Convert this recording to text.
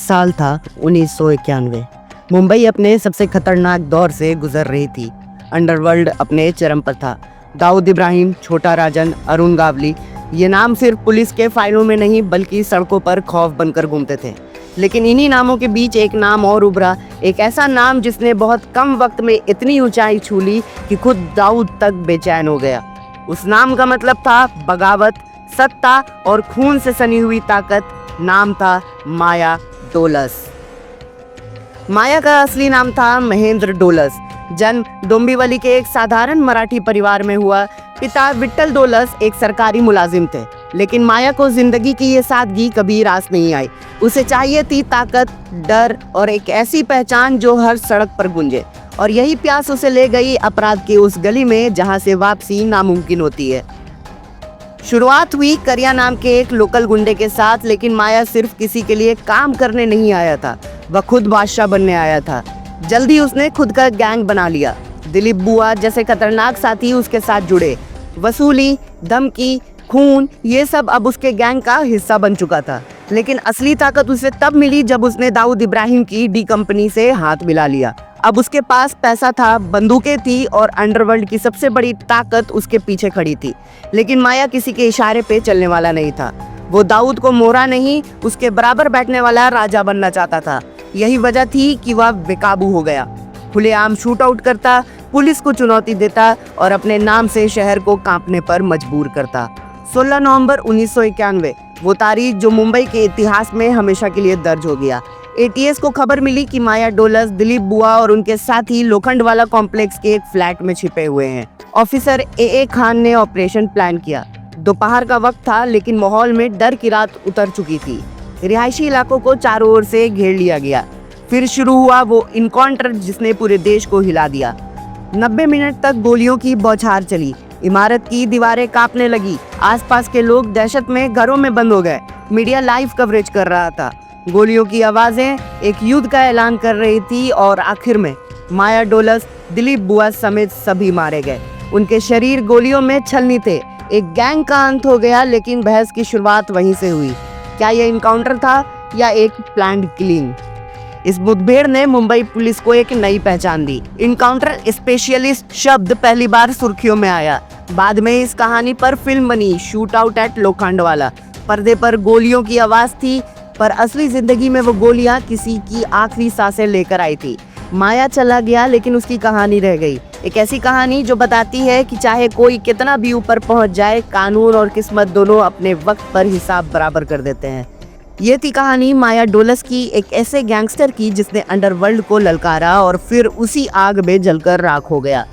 साल था 1991। मुंबई अपने सबसे खतरनाक दौर से गुजर रही थी। अंडरवर्ल्ड अपने चरम पर था। दाऊद इब्राहिम, छोटा राजन, अरुण गावली, ये नाम सिर्फ पुलिस के फाइलों में नहीं बल्कि सड़कों पर खौफ बनकर घूमते थे। लेकिन इन्हीं नामों के बीच एक नाम और उभरा, एक ऐसा नाम जिसने बहुत कम वक्त में इतनी ऊंचाई छू ली कि खुद दाऊद तक बेचैन हो गया। उस नाम का मतलब था बगावत, सत्ता और खून से सनी हुई ताकत। नाम था माया डोलस। माया का असली नाम था महेंद्र डोलस। जन्म डोंबिवली के एक साधारण मराठी परिवार में हुआ। पिता विट्ठल डोलस एक सरकारी मुलाजिम थे, लेकिन माया को जिंदगी की ये सादगी कभी रास नहीं आई। उसे चाहिए थी ताकत, डर और एक ऐसी पहचान जो हर सड़क पर गूंजे। और यही प्यास उसे ले गई अपराध की उस गली में जहां से वापसी नामुमकिन होती है। शुरुआत हुई करिया नाम के एक लोकल गुंडे के साथ, लेकिन माया सिर्फ किसी के लिए काम करने नहीं आया था, वह खुद बादशाह बनने आया था। जल्दी उसने खुद का गैंग बना लिया। दिलीप बुआ जैसे खतरनाक साथी उसके साथ जुड़े। वसूली, धमकी, खून, ये सब अब उसके गैंग का हिस्सा बन चुका था। लेकिन असली ताकत उसे तब मिली जब उसने दाऊद इब्राहिम की डी कंपनी से हाथ मिला लिया। अब उसके पास पैसा था, बंदूकें थी और अंडरवर्ल्ड की सबसे बड़ी ताकत उसके पीछे खड़ी थी। लेकिन माया किसी के इशारे पे चलने वाला नहीं था। वो दाऊद को मोहरा नहीं, उसके बराबर बैठने वाला राजा बनना चाहता था। यही वजह थी कि वह बेकाबू हो गया। खुलेआम शूट आउट करता, पुलिस को चुनौती देता और अपने नाम से शहर को कांपने पर मजबूर करता। 16 नवंबर 1991, वो तारीख जो मुंबई के इतिहास में हमेशा के लिए दर्ज हो गया। एटीएस को खबर मिली कि माया डोलस, दिलीप बुआ और उनके साथी लोखंडवाला कॉम्प्लेक्स के एक फ्लैट में छिपे हुए हैं। ऑफिसर ए खान ने ऑपरेशन प्लान किया। दोपहर का वक्त था, लेकिन माहौल में डर की रात उतर चुकी थी। रिहायशी इलाकों को चारों ओर से घेर लिया गया। फिर शुरू हुआ वो इनकाउंटर जिसने पूरे देश को हिला दिया। 90 मिनट तक गोलियों की बौछार चली। इमारत की दीवारें कांपने लगी। आसपास के लोग दहशत में घरों में बंद हो गए। मीडिया लाइव कवरेज कर रहा था। गोलियों की आवाजें एक युद्ध का ऐलान कर रही थी और आखिर में माया डोलस, दिलीप बुआ समेत सभी मारे गए। उनके शरीर गोलियों में छलनी थे। एक गैंग का अंत हो गया, लेकिन बहस की शुरुआत वहीं से हुई। क्या यह इनकाउंटर था या एक प्लान्ड किलिंग? इस मुठभेड़ ने मुंबई पुलिस को एक नई पहचान दी। इनकाउंटर स्पेशलिस्ट शब्द पहली बार सुर्खियों में आया। बाद में इस कहानी पर फिल्म बनी, शूट आउट एट लोखंडवाला। पर्दे पर गोलियों की आवाज थी, पर असली जिंदगी में वो गोलियां किसी की आखिरी सांसें लेकर आई थी। माया चला गया, लेकिन उसकी कहानी रह गई। एक ऐसी कहानी जो बताती है कि चाहे कोई कितना भी ऊपर पहुंच जाए, कानून और किस्मत दोनों अपने वक्त पर हिसाब बराबर कर देते हैं। ये थी कहानी माया डोलस की, एक ऐसे गैंगस्टर की जिसने अंडरवर्ल्ड को ललकारा और फिर उसी आग में जलकर राख हो गया।